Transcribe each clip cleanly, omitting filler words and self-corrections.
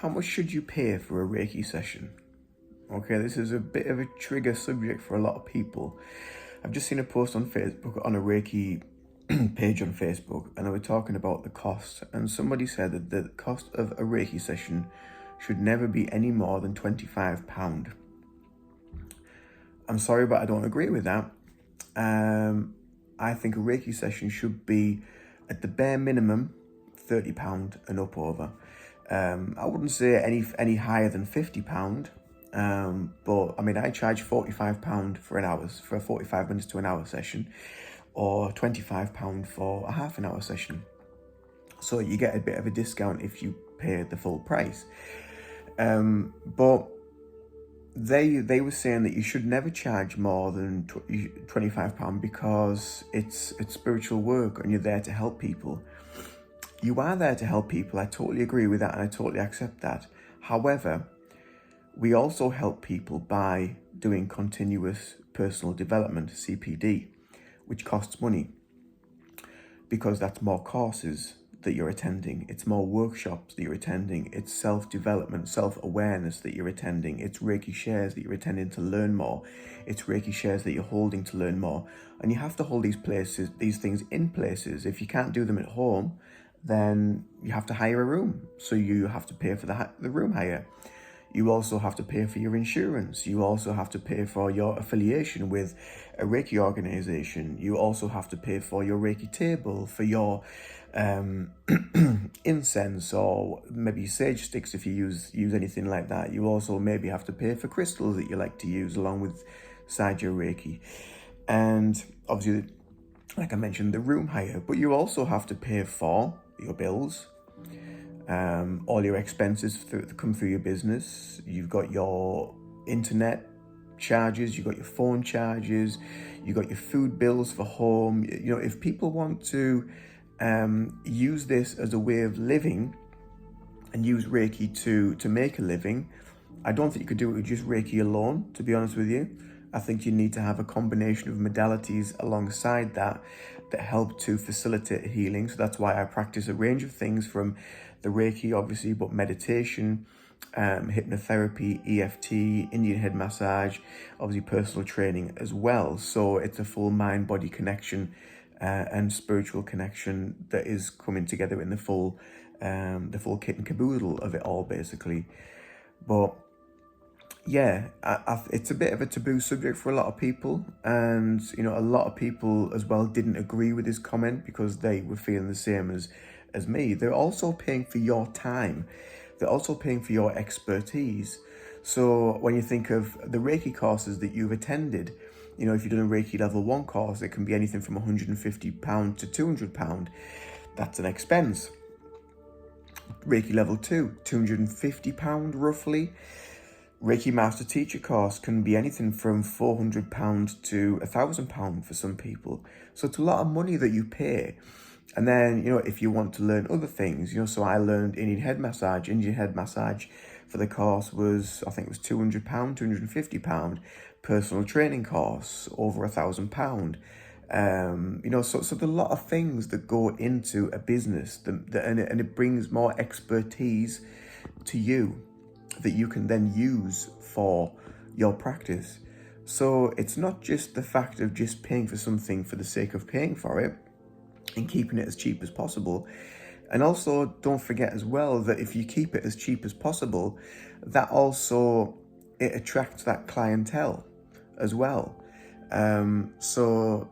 How much should you pay for a Reiki session? Okay, this is a bit of a trigger subject for a lot of people. I've just seen a post on Facebook on a Reiki page on Facebook, and they were talking about the cost. And somebody said that the cost of a Reiki session should never be any more than £25. I'm sorry, but I don't agree with that. I think a Reiki session should be, at the bare minimum, £30 and up over. I wouldn't say any higher than £50. But I mean, I charge £45 for a 45 minutes to an hour session, or £25 for a half an hour session. So you get a bit of a discount if you pay the full price. But they were saying that you should never charge more than £25 because it's spiritual work and you're there to help people. You are there to help people. I totally agree with that and I totally accept that. However, we also help people by doing continuous personal development, CPD, which costs money because that's more courses that you're attending. It's more workshops that you're attending. It's self-development, self-awareness that you're attending. It's Reiki shares that you're attending to learn more. It's Reiki shares that you're holding to learn more. And you have to hold these things in places. If you can't do them at home, then you have to hire a room. So you have to pay for the room hire. You also have to pay for your insurance. You also have to pay for your affiliation with a Reiki organization. You also have to pay for your Reiki table, for your incense, or maybe sage sticks if you use anything like that. You also maybe have to pay for crystals that you like to use along with your Reiki. And obviously, like I mentioned, the room hire. But you also have to pay for your bills. All your expenses come through your business. You've got your internet charges, you've got your phone charges, you've got your food bills for home. You know, if people want to use this as a way of living and use Reiki to make a living, I don't think you could do it with just Reiki alone, to be honest with you. I think you need to have a combination of modalities alongside that help to facilitate healing. So that's why I practice a range of things, from the Reiki, obviously, but meditation, hypnotherapy, EFT, Indian head massage, obviously personal training as well. So it's a full mind-body connection and spiritual connection that is coming together in the full kit and caboodle of it all, basically. But yeah, it's a bit of a taboo subject for a lot of people, and you know, a lot of people as well didn't agree with this comment because they were feeling the same as me. They're also paying for your time. They're also paying for your expertise. So when you think of the Reiki courses that you've attended, you know, if you've done a Reiki level 1 course, it can be anything from £150 to £200. That's an expense. Reiki level 2, £250 roughly. Reiki Master Teacher course can be anything from £400 to £1,000 for some people. So it's a lot of money that you pay. And then, you know, if you want to learn other things, you know, so I learned Indian head massage. Indian head massage for the course was, I think it was £200, £250. Personal training course, over £1,000. You know, so there's a lot of things that go into a business and it brings more expertise to you that you can then use for your practice. So it's not just the fact of just paying for something for the sake of paying for it and keeping it as cheap as possible. And also don't forget as well that if you keep it as cheap as possible, that also, it attracts that clientele as well. So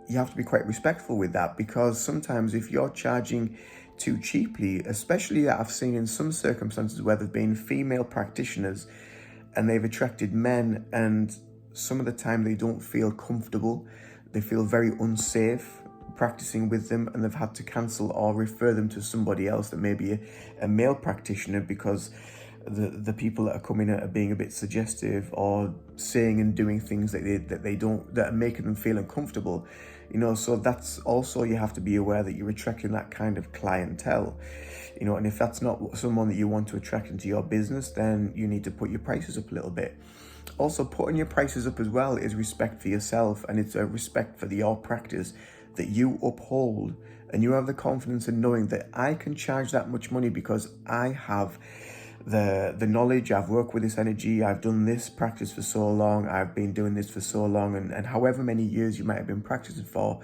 you have to be quite respectful with that, because sometimes if you're charging too cheaply, especially that I've seen in some circumstances where there've been female practitioners and they've attracted men, and some of the time they don't feel comfortable, they feel very unsafe practicing with them, and they've had to cancel or refer them to somebody else that may be a male practitioner, because the people that are coming out are being a bit suggestive or saying and doing things that are making them feel uncomfortable, you know. So that's also, you have to be aware that you're attracting that kind of clientele, you know. And if that's not someone that you want to attract into your business, then you need to put your prices up a little bit. Also, putting your prices up as well is respect for yourself, and it's a respect for your practice that you uphold, and you have the confidence in knowing that I can charge that much money because I have the knowledge. I've worked with this energy. I've done this practice for so long. I've been doing this for so long, and however many years you might have been practicing for,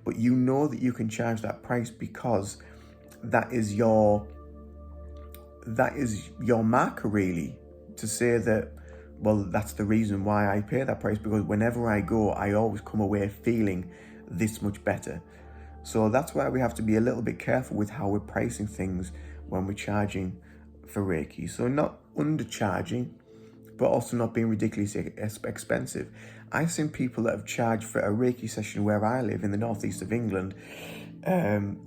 but you know that you can charge that price because that is your marker, really, to say that, well, that's the reason why I pay that price, because whenever I go, I always come away feeling this much better. So that's why we have to be a little bit careful with how we're pricing things when we're charging for Reiki. So not undercharging, but also not being ridiculously expensive. I've seen people that have charged for a Reiki session where I live in the northeast of England.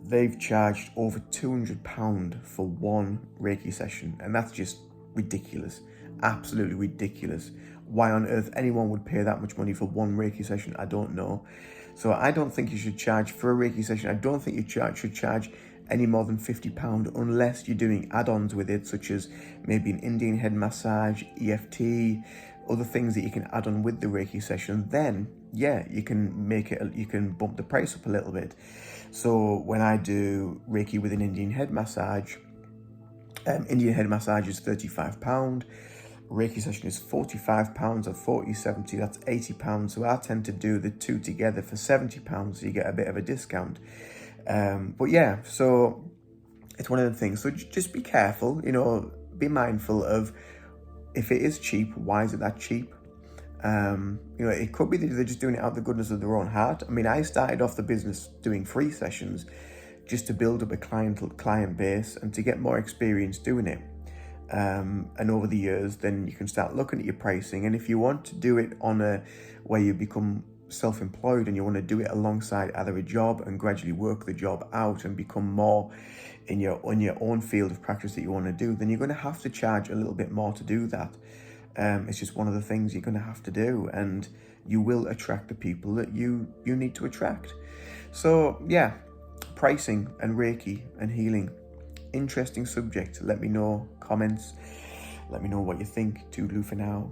They've charged over £200 for one Reiki session, and that's just ridiculous. Absolutely ridiculous. Why on earth anyone would pay that much money for one Reiki session, I don't know. So I don't think you should charge for a Reiki session. I don't think you should charge any more than £50 unless you're doing add-ons with it, such as maybe an Indian head massage, EFT, other things that you can add on with the Reiki session. Then yeah, you can bump the price up a little bit. So when I do Reiki with an Indian head massage is £35. Reiki session is £45 or 40, 70, that's £80. So I tend to do the two together for £70, so you get a bit of a discount. But yeah, so it's one of the things. So just be careful, be mindful of, if it is cheap, why is it that cheap? It could be that they're just doing it out of the goodness of their own heart. I mean, I started off the business doing free sessions just to build up a client base and to get more experience doing it. And over the years, then you can start looking at your pricing. And if you want to do it where you become self-employed and you want to do it alongside either a job and gradually work the job out and become more in your own field of practice that you want to do, then you're going to have to charge a little bit more to do that. It's just one of the things you're going to have to do, and you will attract the people that you need to attract. So yeah, pricing and Reiki and healing, interesting subject. Let me know, comments, let me know what you think. Toodaloo for now.